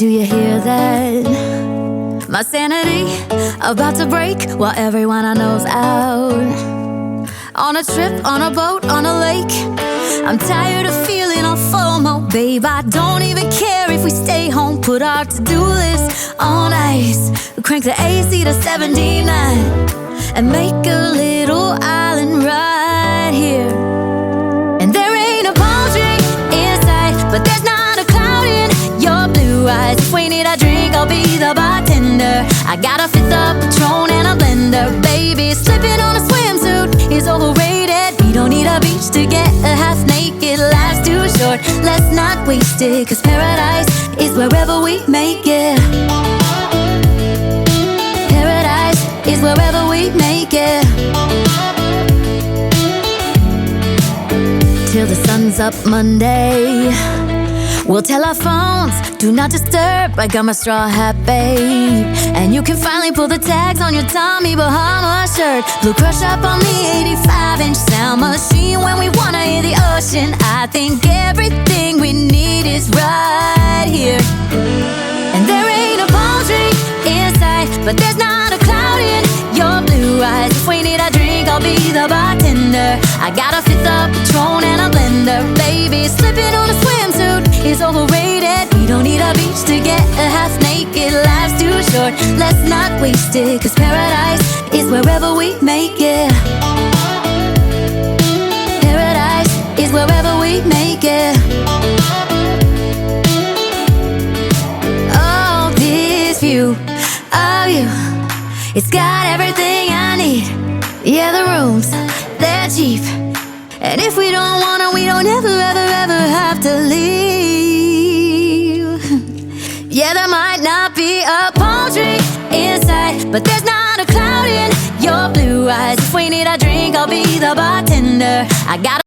Do you hear that? My sanity about to break while everyone I know's out. On a trip, on a boat, on a lake. I'm tired of feeling all FOMO, babe. I don't even care if we stay home. Put our to-do list on ice. Crank the AC to 79 and make a little island right here. And there ain't a palm tree in sight, but there's not a cloud in your blue eyes. If we need a drink, I'll be the bartender. I got a fifth of Patron and a blender. Baby, slipping on a swimsuit is overrated. We don't need a beach to get a half naked. Life's too short, let's not waste it, 'cause paradise is wherever we make it. Paradise is wherever we make it. Till the sun's up Monday, we'll tell our phones, do not disturb. I got my straw hat, babe, and you can finally pull the tags on your Tommy Bahama shirt. Blue crush up on the 85-inch sound machine when we wanna hear the ocean. I think everything we need is right here. And there ain't a palm tree in sight, but there's not a cloud in your blue eyes. If we need a drink, I'll be the bartender. I got a fifth of Patron and a blender. Baby, slipping on a swimsuit is overrated. We don't need a beach to get a half naked. Life's too short, let's not waste it, 'cause paradise is wherever we make it. Paradise is wherever we make it. Oh, this view of you, it's got everything I need. Yeah, the rooms, they're cheap, and if we don't wanna, we don't ever, ever, ever have to leave. Yeah, there might not be a palm tree inside, but there's not a cloud in your blue eyes. If we need a drink, I'll be the bartender. I got